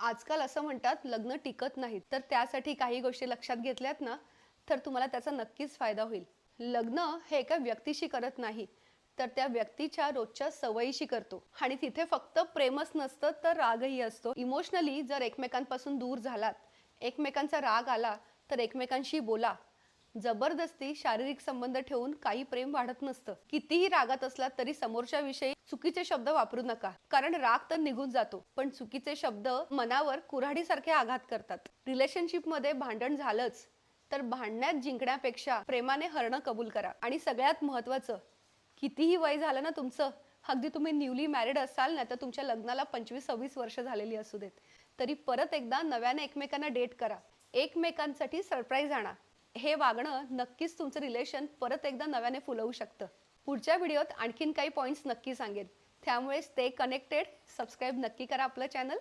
आजकाल असं म्हणतात लग्न टिकत नाहीत, तर त्यासाठी काही गोष्टी लक्षात घेतल्यात ना, तर तुम्हाला त्याचा नक्कीच फायदा होईल. लग्न हे एका व्यक्तीशी करत नाही, तर त्या व्यक्तीच्या रोजच्या सवयीशी करतो. आणि तिथे फक्त प्रेमच नसतं, तर रागही असतो. इमोशनली जर एकमेकांपासून दूर झालात, एकमेकांचा राग आला, तर एकमेकांशी बोला. जबरदस्ती शारीरिक संबंध ठेवून काही प्रेम वाढत नसतं. कितीही रागात असलात तरी समोरच्या विषयी चुकीचे शब्द वापरू नका, कारण राग तर निघून जातो, पण चुकीचे शब्द मनावर कुऱ्हाडीसारखे आघात करतात. रिलेशनशिपमध्ये भांडण झालंच तर भांडण्यात जिंकण्यापेक्षा प्रेमाने हरणं कबूल करा. आणि सगळ्यात महत्त्वाचं, कितीही वय झालं ना तुमचं, अगदी तुम्ही न्यूली मॅरिड असाल ना, तर तुमच्या लग्नाला 25-26 वर्ष झालेली असू देत, तरी परत एकदा नव्याने एकमेकांना डेट करा. एकमेकांसाठी सरप्राईज आणा. हे वागणं नक्कीच तुमचं रिलेशन परत एकदा नव्याने फुलवू शकतं. पुढच्या व्हिडिओत आणखीन काही पॉईंट्स नक्की सांगेन. त्यामुळे स्टे कनेक्टेड, सबस्क्राईब नक्की करा आपलं चॅनल.